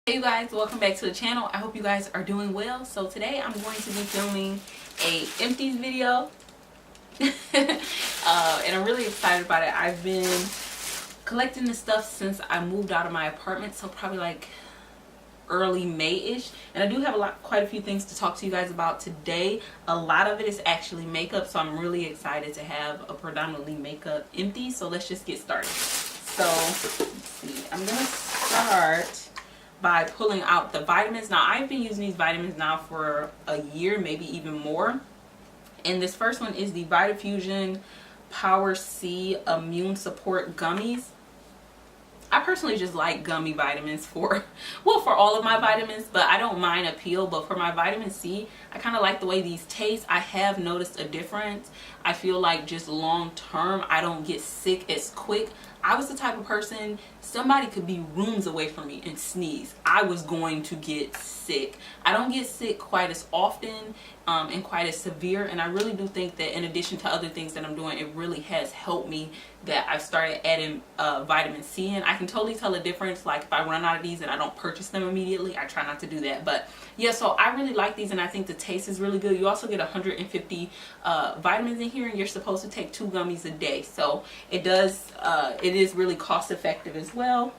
Hey you guys, welcome back to the channel. I hope you guys are doing well. So today I'm going to be filming a empties video and I'm really excited about it. I've been collecting this stuff since I moved out of my apartment, so probably like early May-ish, and I do have quite a few things to talk to you guys about today. A lot of it is actually makeup, so I'm really excited to have a predominantly makeup empty. So let's just get started. So let's see, I'm gonna start by pulling out the vitamins. Now I've been using these vitamins now for a year, maybe even more, and this first one is the Vitafusion Power C Immune Support Gummies. I personally just like gummy vitamins for all of my vitamins, but I don't mind a peel. But for my vitamin C, I kind of like the way these taste. I have noticed a difference. I feel like just long term, I don't get sick as quick. I was the type of person, somebody could be rooms away from me and sneeze, I was going to get sick. I don't get sick quite as often and quite as severe, and I really do think that in addition to other things that I'm doing, it really has helped me that I've started adding vitamin C in. I can totally tell a difference. Like if I run out of these and I don't purchase them immediately, I try not to do that. But yeah, so I really like these, and I think the taste is really good. You also get 150 vitamins in here, and you're supposed to take 2 gummies a day, so it is really cost effective as well.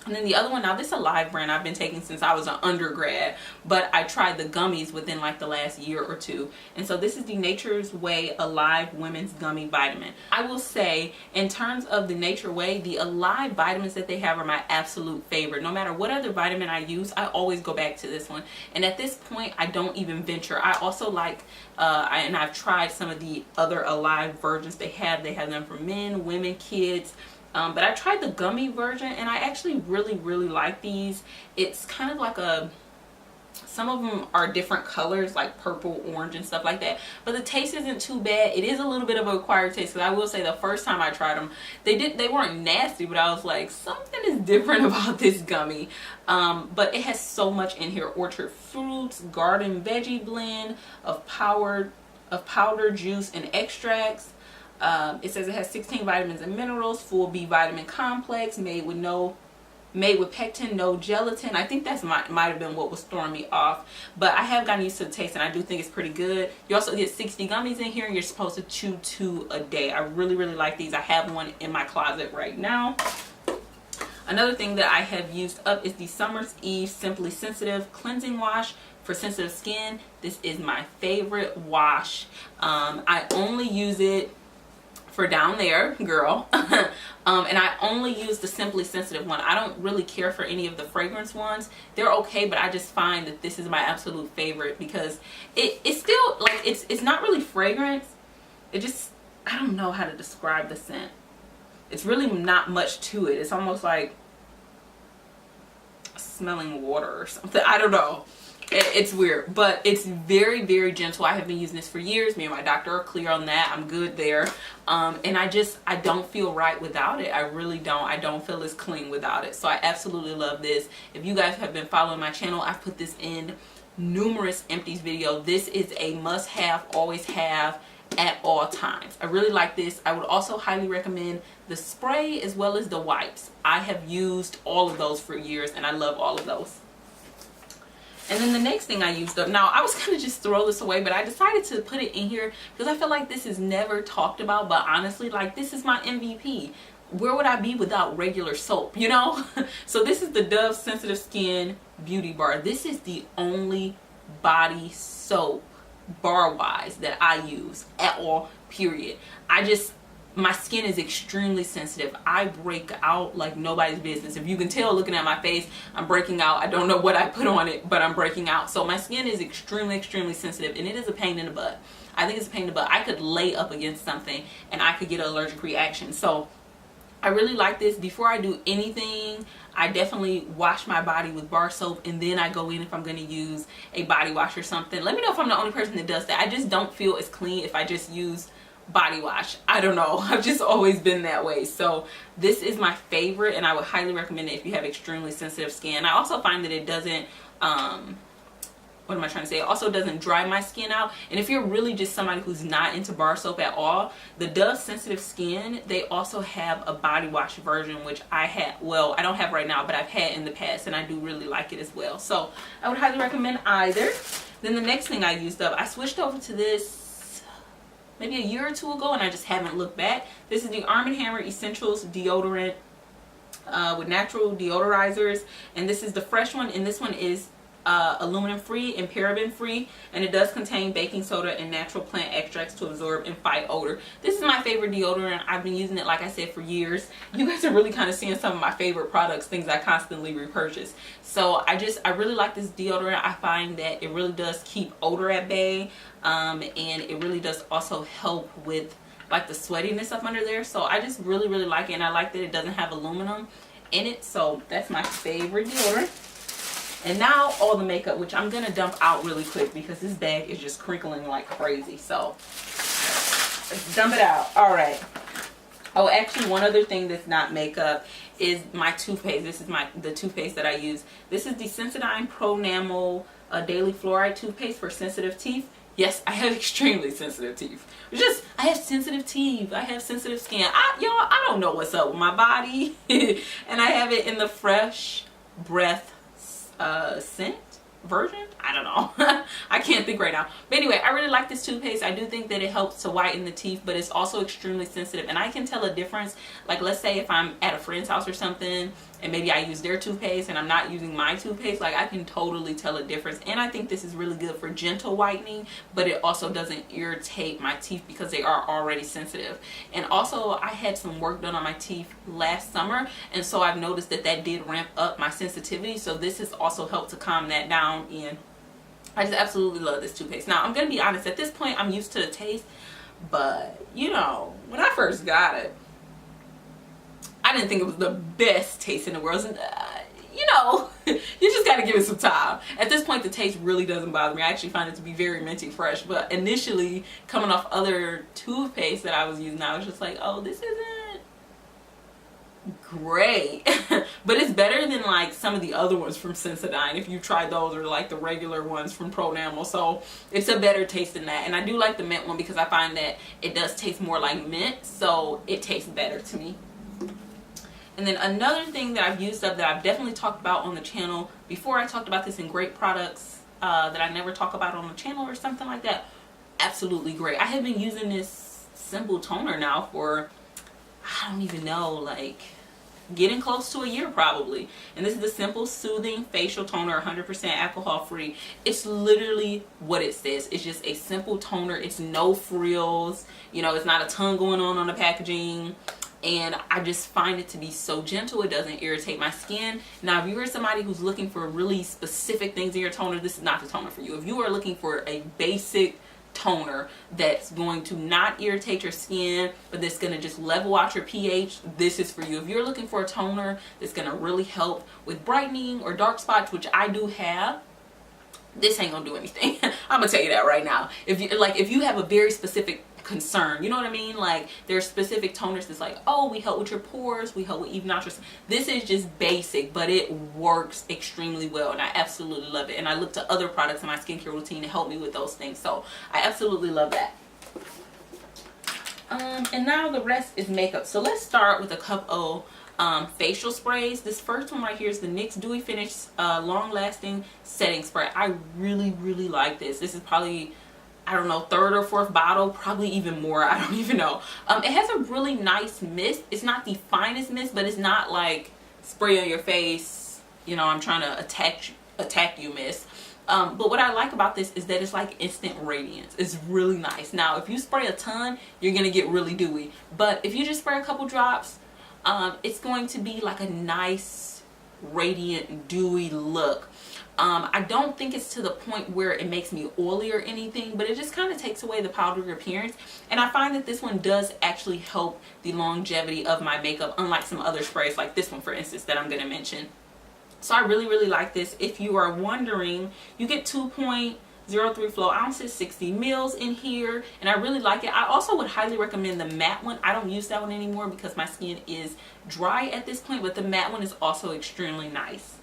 And then the other one, now this is a Alive brand I've been taking since I was an undergrad, but I tried the gummies within like the last year or two. And so this is the Nature's Way Alive Women's Gummy Vitamin. I will say, in terms of the Nature Way, the Alive vitamins that they have are my absolute favorite. No matter what other vitamin I use, I always go back to this one. And at this point, I don't even venture. I also like, and I've tried some of the other Alive versions they have. They have them for men, women, kids. But I tried the gummy version, and I actually really like these. It's kind of like some of them are different colors, like purple, orange, and stuff like that. But the taste isn't too bad. It is a little bit of an acquired taste, because I will say the first time I tried them, they weren't nasty, but I was like, something is different about this gummy. But it has so much in here: orchard fruits, garden veggie blend of powder juice and extracts. It says it has 16 vitamins and minerals, full B vitamin complex, made with pectin, no gelatin. I think that might have been what was throwing me off, but I have gotten used to the taste, and I do think it's pretty good. You also get 60 gummies in here, and you're supposed to chew 2 a day. I really like these. I have one in my closet right now. Another thing that I have used up is the Summer's Eve Simply Sensitive Cleansing Wash for sensitive skin. This is my favorite wash. I only use it for down there, girl. And I only use the Simply Sensitive one. I don't really care for any of the fragrance ones. They're okay, but I just find that this is my absolute favorite, because it's still like, it's not really fragrance. It just, I don't know how to describe the scent. It's really not much to it. It's almost like smelling water or something. I don't know. It's weird, but it's very gentle. I have been using this for years. Me and my doctor are clear on that. I'm good there. And I don't feel right without it. I really don't. I don't feel as clean without it. So I absolutely love this. If you guys have been following my channel, I've put this in numerous empties videos. This is a must have, always have at all times. I really like this. I would also highly recommend the spray as well as the wipes. I have used all of those for years, and I love all of those. And then the next thing I used up, now I was gonna just throw this away, but I decided to put it in here because I feel like this is never talked about. But honestly, like, this is my MVP. Where would I be without regular soap, you know? So this is the Dove Sensitive Skin Beauty Bar. This is the only body soap, bar wise, that I use at all, period. My skin is extremely sensitive. I break out like nobody's business. If you can tell looking at my face, I'm breaking out. I don't know what I put on it, but I'm breaking out. So my skin is extremely sensitive, and it is a pain in the butt. I think it's a pain in the butt. I could lay up against something and I could get an allergic reaction. So I really like this. Before I do anything, I definitely wash my body with bar soap, and then I go in if I'm going to use a body wash or something. Let me know if I'm the only person that does that. I just don't feel as clean if I just use body wash. I don't know. I've just always been that way. So this is my favorite, and I would highly recommend it if you have extremely sensitive skin. I also find that it doesn't what am I trying to say? It also doesn't dry my skin out. And if you're really just somebody who's not into bar soap at all, the Dove Sensitive Skin, they also have a body wash version, which I had, well, I don't have right now, but I've had in the past, and I do really like it as well. So I would highly recommend either. Then the next thing I used up, I switched over to this maybe a year or two ago, and I just haven't looked back. This is the Arm & Hammer Essentials deodorant with natural deodorizers, and this is the fresh one, and this one is aluminum free and paraben free, and it does contain baking soda and natural plant extracts to absorb and fight odor. This is my favorite deodorant. I've been using it, like I said, for years. You guys are really kind of seeing some of my favorite products, things I constantly repurchase. So I really like this deodorant. I find that it really does keep odor at bay, and it really does also help with like the sweatiness up under there. So I just really like it, and I like that it doesn't have aluminum in it. So that's my favorite deodorant. And now all the makeup, which I'm gonna dump out really quick because this bag is just crinkling like crazy. So let's dump it out. All right. Oh, actually, one other thing that's not makeup is my toothpaste. This is the toothpaste that I use. This is the Sensodyne Pronamel Daily Fluoride Toothpaste for sensitive teeth. Yes, I have extremely sensitive teeth. I have sensitive teeth. I have sensitive skin. Y'all, I don't know what's up with my body. And I have it in the Fresh Breath scent version. I don't know. I can't think right now. But anyway, I really like this toothpaste. I do think that it helps to whiten the teeth, but it's also extremely sensitive, and I can tell a difference. Like, let's say if I'm at a friend's house or something and maybe I use their toothpaste and I'm not using my toothpaste, like, I can totally tell a difference. And I think this is really good for gentle whitening, but it also doesn't irritate my teeth because they are already sensitive. And also, I had some work done on my teeth last summer, and so I've noticed that that did ramp up my sensitivity, so this has also helped to calm that down. And I just absolutely love this toothpaste. Now, I'm gonna be honest, at this point I'm used to the taste, but you know, when I first got it, I didn't think it was the best taste in the world. And, you know, you just gotta give it some time. At this point, the taste really doesn't bother me. I actually find it to be very minty fresh, but initially, coming off other toothpaste that I was using, I was just like, oh, this isn't great. But it's better than like some of the other ones from Sensodyne, if you tried those, or like the regular ones from Pronamel. So it's a better taste than that. And I do like the mint one because I find that it does taste more like mint, so it tastes better to me. And then another thing that I've used up that I've definitely talked about on the channel before, I talked about this in great products that I never talk about on the channel or something like that. Absolutely great. I have been using this simple toner now for, I don't even know, like getting close to a year probably. And this is the Simple Soothing Facial Toner, 100% alcohol free. It's literally what it says. It's just a simple toner. It's no frills, you know, it's not a ton going on the packaging. And I just find it to be so gentle. It doesn't irritate my skin. Now, if you are somebody who's looking for really specific things in your toner, this is not the toner for you. If you are looking for a basic toner that's going to not irritate your skin, but that's going to just level out your pH, this is for you. If you're looking for a toner that's going to really help with brightening or dark spots, which I do have, this ain't gonna do anything. I'm gonna tell you that right now. If you have a very specific concern, you know what I mean, like there's specific toners that's like, oh, we help with your pores, we help with even out your, this is just basic, but it works extremely well, and I absolutely love it. And I look to other products in my skincare routine to help me with those things, so I absolutely love that. And now the rest is makeup. So let's start with a couple facial sprays. This first one right here is the NYX Dewy Finish Long Lasting Setting Spray. I really like this. This is probably, I don't know, third or fourth bottle, probably even more, I don't even know. It has a really nice mist. It's not the finest mist, but it's not like spray on your face, you know, I'm trying to attack you mist. But what I like about this is that it's like instant radiance. It's really nice. Now, if you spray a ton, you're gonna get really dewy, but if you just spray a couple drops, it's going to be like a nice radiant dewy look. I don't think it's to the point where it makes me oily or anything, but it just kind of takes away the powdery appearance. And I find that this one does actually help the longevity of my makeup, unlike some other sprays like this one, for instance, that I'm going to mention. So I really like this. If you are wondering, you get 2.03 flow ounces, 60 mils in here, and I really like it. I also would highly recommend the matte one. I don't use that one anymore because my skin is dry at this point, but the matte one is also extremely nice.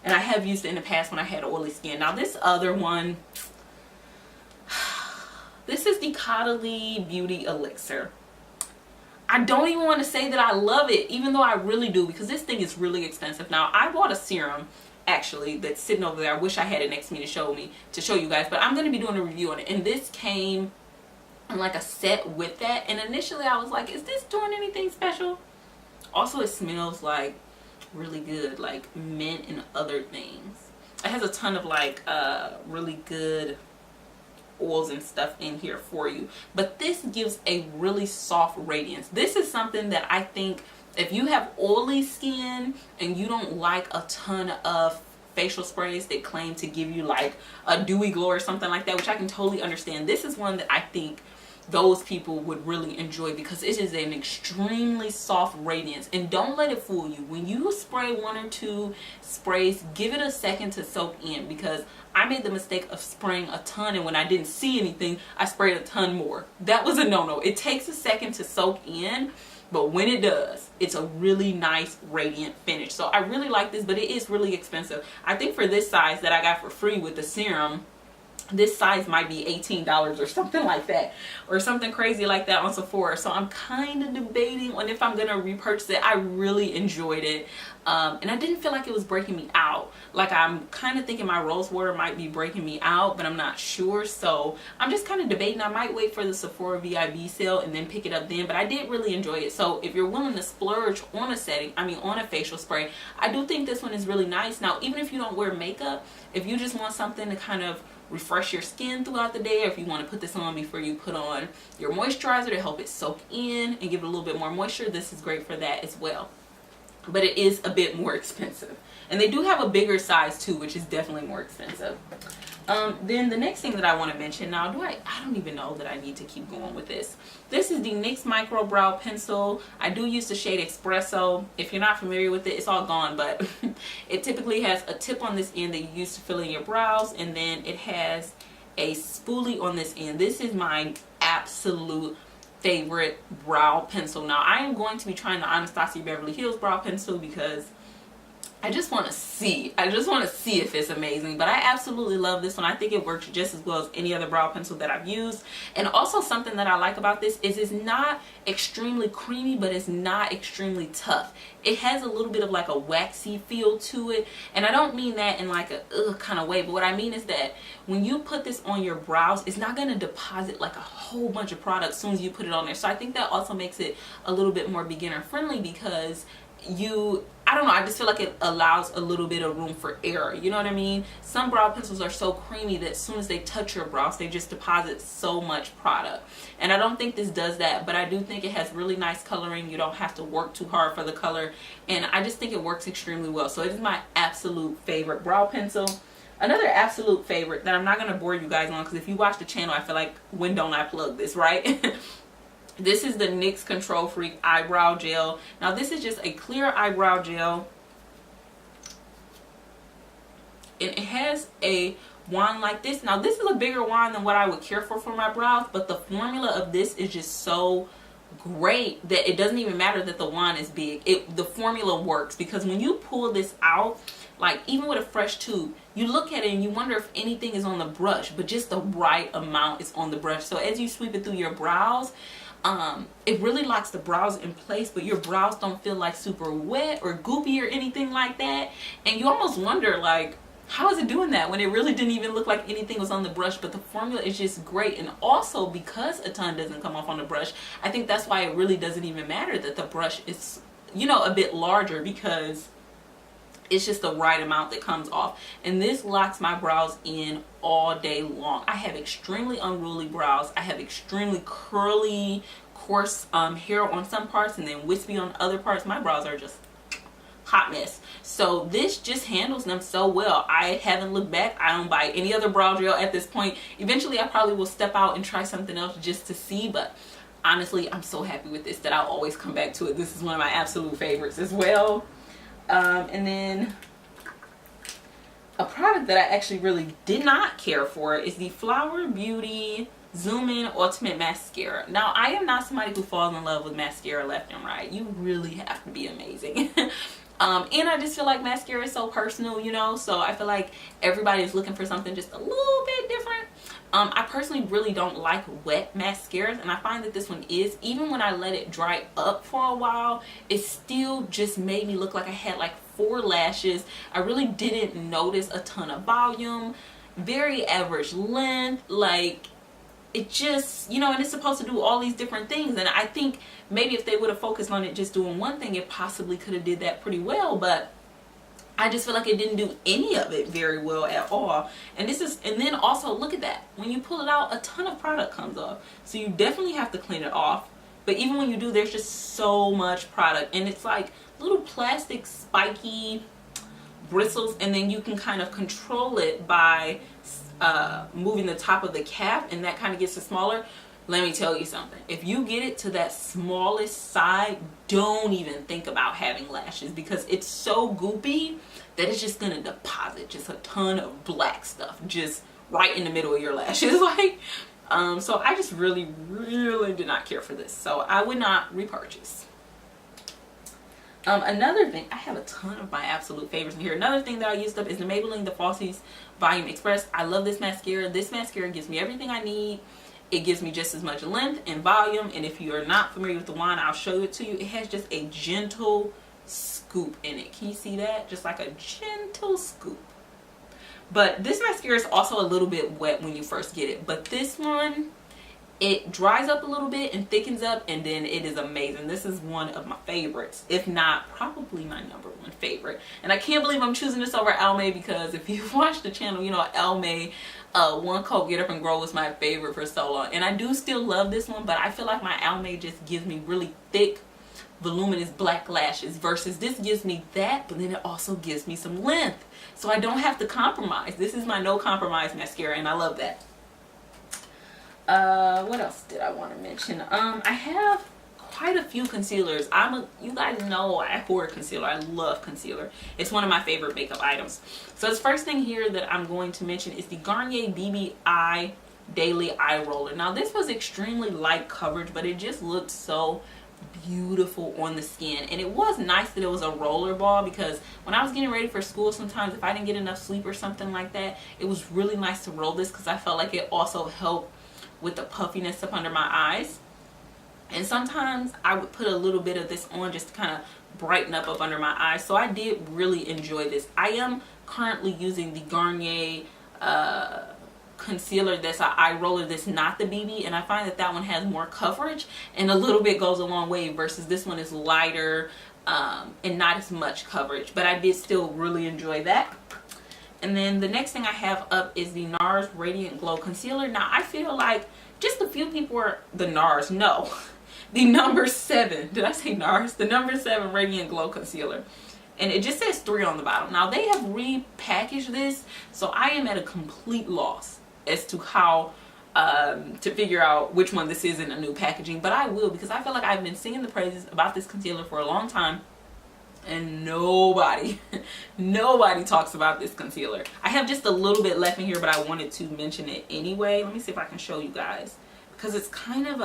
and I have used it in the past when I had oily skin. Now this other one, this is the Caudalie Beauty Elixir. I don't even want to say that I love it, even though I really do, because this thing is really expensive. Now, I bought a serum, actually, that's sitting over there. I wish I had it next to me to show you guys, but I'm going to be doing a review on it. And this came in like a set with that. And initially, I was like, is this doing anything special? Also, it smells like really good, like mint and other things. It has a ton of like really good oils and stuff in here for you, but this gives a really soft radiance. This is something that I think if you have oily skin and you don't like a ton of facial sprays that claim to give you like a dewy glow or something like that, which I can totally understand, this is one that I think those people would really enjoy because it is an extremely soft radiance. And don't let it fool you. When you spray 1 or 2 sprays, give it a second to soak in, because I made the mistake of spraying a ton, and when I didn't see anything, I sprayed a ton more. That was a no-no. It takes a second to soak in, but when it does, it's a really nice radiant finish. So I really like this, but it is really expensive. I think for this size that I got for free with the serum, this size might be $18 or something like that, or something crazy like that on Sephora. So I'm kind of debating on if I'm gonna repurchase it. I really enjoyed it, and I didn't feel like it was breaking me out. Like, I'm kind of thinking my rose water might be breaking me out, but I'm not sure. So I'm just kind of debating. I might wait for the Sephora VIB sale and then pick it up then, but I did really enjoy it. So if you're willing to splurge on on a facial spray, I do think this one is really nice. Now, even if you don't wear makeup, if you just want something to kind of refresh your skin throughout the day, or if you want to put this on before you put on your moisturizer to help it soak in and give it a little bit more moisture, this is great for that as well. But it is a bit more expensive, and they do have a bigger size too, which is definitely more expensive. Then the next thing that I want to mention, now I don't even know that I need to keep going with this. This is the NYX Microbrow Pencil. I do use the shade Espresso. If you're not familiar with it, it's all gone, but it typically has a tip on this end that you use to fill in your brows, and then it has a spoolie on this end. This is my absolute favorite brow pencil. Now, I am going to be trying the Anastasia Beverly Hills brow pencil because I just want to see if it's amazing. But I absolutely love this one. I think it works just as well as any other brow pencil that I've used. And also, something that I like about this is it's not extremely creamy, but it's not extremely tough. It has a little bit of like a waxy feel to it, and I don't mean that in like a ugh kind of way, but what I mean is that when you put this on your brows, it's not going to deposit like a whole bunch of product as soon as you put it on there. So I think that also makes it a little bit more beginner friendly, because I don't know, I just feel like it allows a little bit of room for error. You know what I mean? Some brow pencils are so creamy that as soon as they touch your brows, they just deposit so much product. And I don't think this does that, but I do think it has really nice coloring. You don't have to work too hard for the color, and I just think it works extremely well. So it is my absolute favorite brow pencil. Another absolute favorite that I'm not going to bore you guys on, because if you watch the channel, I feel like, when don't I plug this, right? This is the NYX Control Freak Eyebrow Gel. Now, this is just a clear eyebrow gel, and it has a wand like this. Now, this is a bigger wand than what I would care for my brows, but the formula of this is just so great that it doesn't even matter that the wand is big. The formula works, because when you pull this out, like even with a fresh tube, you look at it and you wonder if anything is on the brush, but just the right amount is on the brush. So as you sweep it through your brows, it really locks the brows in place, but your brows don't feel like super wet or goopy or anything like that. And you almost wonder, like, how is it doing that when it really didn't even look like anything was on the brush? But the formula is just great. And also, because a ton doesn't come off on the brush, I think that's why it really doesn't even matter that the brush is, you know, a bit larger, because it's just the right amount that comes off. And this locks my brows in all day long. I have extremely unruly brows. I have extremely curly, coarse hair on some parts, and then wispy on other parts. My brows are just hot mess. So this just handles them so well. I haven't looked back. I don't buy any other brow gel at this point. Eventually, I probably will step out and try something else just to see, but honestly, I'm so happy with this that I'll always come back to it. This is one of my absolute favorites as well. And then a product that I actually really did not care for is the Flower Beauty Zoom In Ultimate Mascara. Now, I am not somebody who falls in love with mascara left and right. You really have to be amazing. And I just feel like mascara is so personal, you know, so I feel like everybody is looking for something just a little bit different. I personally really don't like wet mascaras, and I find that this one is, even when I let it dry up for a while, it still just made me look like I had like 4 lashes. I really didn't notice a ton of volume, very average length, like it just, you know, and it's supposed to do all these different things, and I think maybe if they would have focused on it just doing one thing, it possibly could have did that pretty well, but I just feel like it didn't do any of it very well at all. And this is, and then also look at that, when you pull it out, a ton of product comes off, so you definitely have to clean it off. But even when you do, there's just so much product, and it's like little plastic spiky bristles, and then you can kind of control it by moving the top of the cap, and that kind of gets it smaller. Let me tell you something, if you get it to that smallest side, don't even think about having lashes, because it's so goopy that it's just gonna deposit just a ton of black stuff just right in the middle of your lashes. Like so I just really did not care for this, so I would not repurchase. Another thing, I have a ton of my absolute favorites in here. Another thing that I used up is the Maybelline The Falsies Volume Express. I love this mascara. This mascara gives me everything I need. It gives me just as much length and volume, and if you are not familiar with the wand, I'll show it to you. It has just a gentle scoop in it. Can you see that? Just like a gentle scoop. But this mascara is also a little bit wet when you first get it, but this one, it dries up a little bit and thickens up, and then it is amazing. This is one of my favorites, if not probably my #1 favorite. And I can't believe I'm choosing this over Almay, because if you've watched the channel, you know Almay One Coat Get Up and Grow was my favorite for so long, and I do still love this one, but I feel like my Almay just gives me really thick, voluminous black lashes, versus this gives me that, but then it also gives me some length, so I don't have to compromise. This is my no compromise mascara, and I love that. What else did I want to mention? I have quite a few concealers. You guys know I hoard concealer. I love concealer. It's one of my favorite makeup items. So this first thing here that I'm going to mention is the Garnier BB Daily Eye Roller. Now this was extremely light coverage, but it just looked so beautiful on the skin, and it was nice that it was a roller ball, because when I was getting ready for school, sometimes if I didn't get enough sleep or something like that, it was really nice to roll this, because I felt like it also helped with the puffiness up under my eyes. And sometimes I would put a little bit of this on just to kind of brighten up under my eyes, so I did really enjoy this. I am currently using the Garnier concealer that's an eye roller that's not the BB, and I find that that one has more coverage, and a little bit goes a long way, versus this one is lighter and not as much coverage, but I did still really enjoy that. And then the next thing I have up is the NARS Radiant Glow Concealer. Now I feel like just a few people are the NARS, no, the #7, did I say NARS? The #7 Radiant Glow Concealer. And it just says 3 on the bottom. Now they have repackaged this, so I am at a complete loss as to how to figure out which one this is in a new packaging, but I will, because I feel like I've been singing the praises about this concealer for a long time, and nobody talks about this concealer. I have just a little bit left in here, but I wanted to mention it anyway. Let me see if I can show you guys, because it's kind of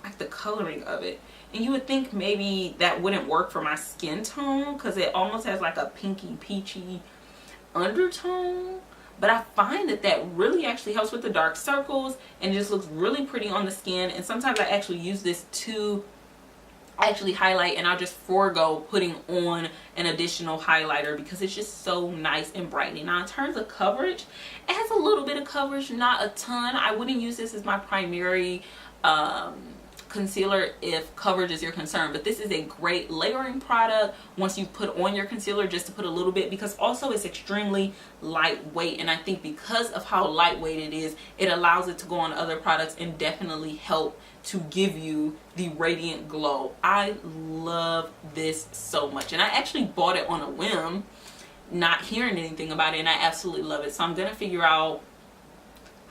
like the coloring of it, and you would think maybe that wouldn't work for my skin tone, because it almost has like a pinky peachy undertone, but I find that that really actually helps with the dark circles, and it just looks really pretty on the skin. And sometimes I actually use this to actually highlight, and I'll just forego putting on an additional highlighter, because it's just so nice and brightening. Now in terms of coverage, it has a little bit of coverage, not a ton. I wouldn't use this as my primary concealer if coverage is your concern, but this is a great layering product once you put on your concealer, just to put a little bit, because also it's extremely lightweight, and I think because of how lightweight it is, it allows it to go on other products and definitely help to give you the radiant glow. I love this so much, and I actually bought it on a whim, not hearing anything about it, and I absolutely love it. So I'm gonna figure out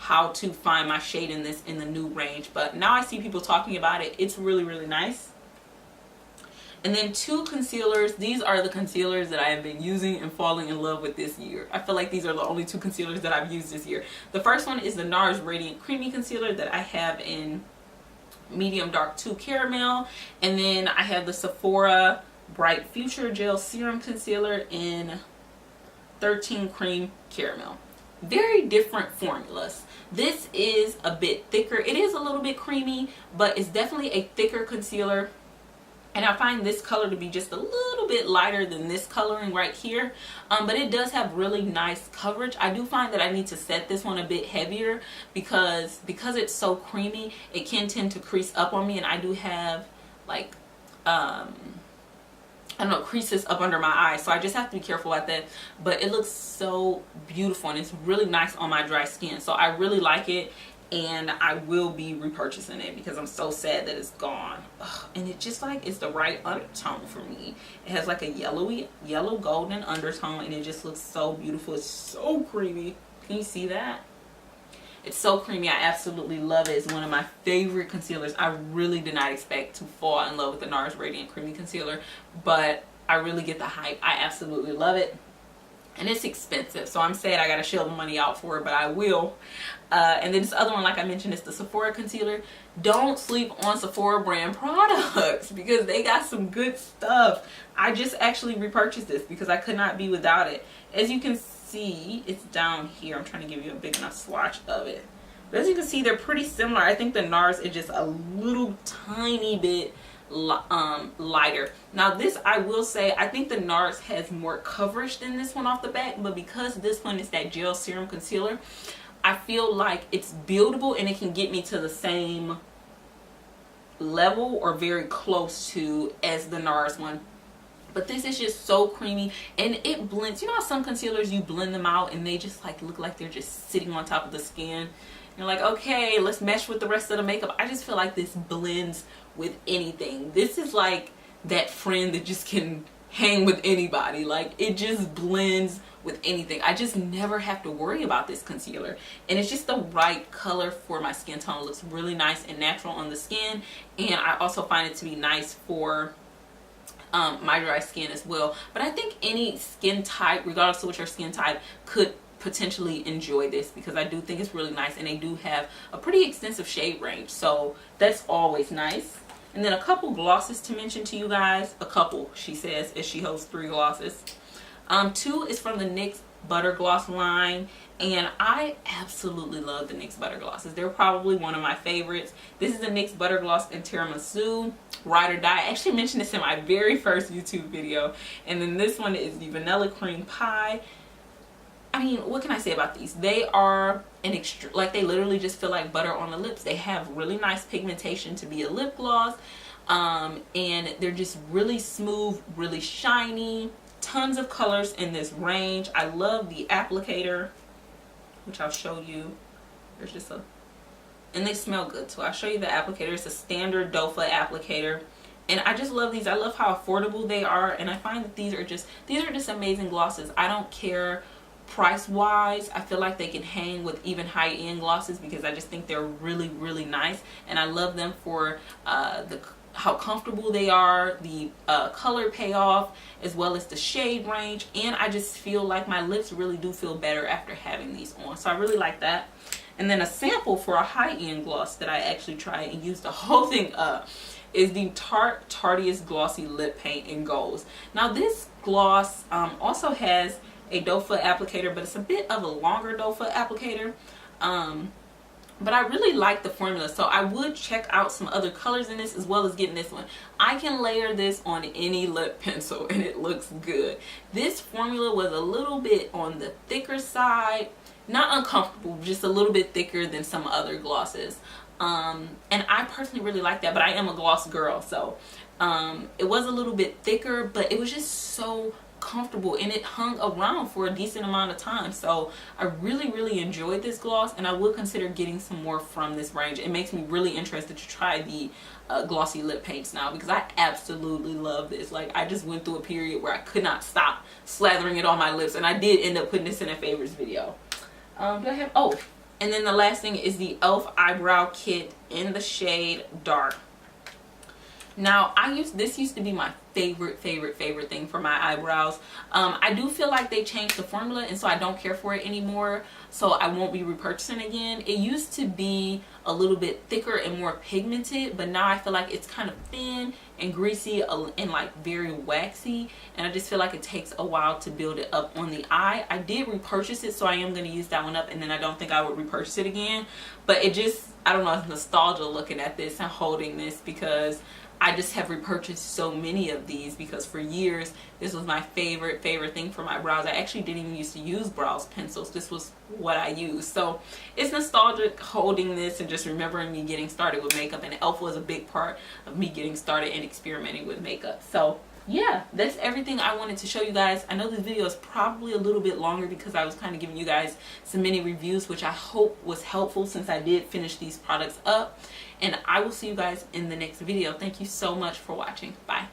how to find my shade in this in the new range, but now I see people talking about it. It's really nice. And then 2 concealers. These are the concealers that I have been using and falling in love with this year. I feel like these are the only 2 concealers that I've used this year. The first one is the NARS Radiant Creamy Concealer that I have in medium dark 2 caramel, and then I have the Sephora Bright Future Gel Serum Concealer in 13 Cream Caramel. Very different formulas. This is a bit thicker. It is a little bit creamy, but it's definitely a thicker concealer. And I find this color to be just a little bit lighter than this coloring right here. But it does have really nice coverage. I do find that I need to set this one a bit heavier because it's so creamy, it can tend to crease up on me. And I do have like, I don't know, creases up under my eyes. So I just have to be careful at that. But it looks so beautiful and it's really nice on my dry skin. So I really like it. And I will be repurchasing it because I'm so sad that it's gone. Ugh, and it just like it's the right undertone for me. It has like a yellow golden undertone and it just looks so beautiful. It's so creamy. Can you see that? It's so creamy. I absolutely love it. It's one of my favorite concealers. I really did not expect to fall in love with the NARS Radiant Creamy Concealer, but I really get the hype. I absolutely love it. And it's expensive, so I'm sad I gotta shell the money out for it, but I will. And then this other one, like I mentioned, is the Sephora concealer. Don't sleep on Sephora brand products because they got some good stuff. I just actually repurchased this because I could not be without it. As you can see, it's down here. I'm trying to give you a big enough swatch of it. But as you can see, they're pretty similar. I think the NARS is just a little tiny bit lighter. Now this, I will say, I think the NARS has more coverage than this one off the bat, but because this one is that gel serum concealer, I feel like it's buildable and it can get me to the same level or very close to as the NARS one. But this is just so creamy and it blends. You know how some concealers you blend them out and they just like look like they're just sitting on top of the skin? You're like, okay, let's mesh with the rest of the makeup. I just feel like this blends with anything. This is like that friend that just can hang with anybody. Like it just blends with anything. I just never have to worry about this concealer, and it's just the right color for my skin tone. It looks really nice and natural on the skin, and I also find it to be nice for my dry skin as well. But I think any skin type, regardless of what your skin type, could potentially enjoy this because I do think it's really nice, and they do have a pretty extensive shade range, so that's always nice. And then a couple glosses to mention to you guys. A couple, she says, as she holds 3 glosses. 2 is from the NYX Butter Gloss line, and I absolutely love the NYX Butter Glosses. They're probably one of my favorites. This is the NYX Butter Gloss in Tiramisu, Ride or Die. I actually mentioned this in my very first YouTube video. And then this one is the Vanilla Cream Pie. I mean, what can I say about these? They are an extra, like they literally just feel like butter on the lips. They have really nice pigmentation to be a lip gloss, and they're just really smooth, really shiny. Tons of colors in this range. I love the applicator, which I'll show you. There's just a, and they smell good too. I'll show you the applicator. It's a standard doe foot applicator. And I just love these. I love how affordable they are, and I find that these are just amazing glosses. I don't care price wise. I feel like they can hang with even high-end glosses because I just think they're really, really nice, and I love them for how comfortable they are, the color payoff, as well as the shade range, and I just feel like my lips really do feel better after having these on, so I really like that. And then a sample for a high-end gloss that I actually tried and used the whole thing up is the Tarte Tarteist Glossy Lip Paint in Golds. Now this gloss also has a doe foot applicator, but it's a bit of a longer doe foot applicator, but I really like the formula, so I would check out some other colors in this as well as getting this one. I can layer this on any lip pencil and it looks good. This formula was a little bit on the thicker side, not uncomfortable, just a little bit thicker than some other glosses, and I personally really like that, but I am a gloss girl, so it was a little bit thicker, but it was just so comfortable and it hung around for a decent amount of time, so I really enjoyed this gloss, and I will consider getting some more from this range. It makes me really interested to try the glossy lip paints now because I absolutely love this. Like I just went through a period where I could not stop slathering it on my lips, and I did end up putting this in a favorites video. Do I have, oh, and then the last thing is the e.l.f. eyebrow kit in the shade Dark. Now this used to be my favorite thing for my eyebrows. I do feel like they changed the formula, and so I don't care for it anymore, so I won't be repurchasing again. It used to be a little bit thicker and more pigmented, but now I feel like it's kind of thin and greasy and like very waxy, and I just feel like it takes a while to build it up on the eye. I did repurchase it, so I am going to use that one up, and then I don't think I would repurchase it again. But it just, I don't know, it's nostalgia looking at this and holding this, because I just have repurchased so many of these, because for years this was my favorite thing for my brows. I actually didn't even used to use brows pencils. This was what I used. So it's nostalgic holding this and just remembering me getting started with makeup, and e.l.f. was a big part of me getting started and experimenting with makeup. So yeah, that's everything I wanted to show you guys. I know this video is probably a little bit longer because I was kind of giving you guys some mini reviews, which I hope was helpful since I did finish these products up. And I will see you guys in the next video. Thank you so much for watching. Bye.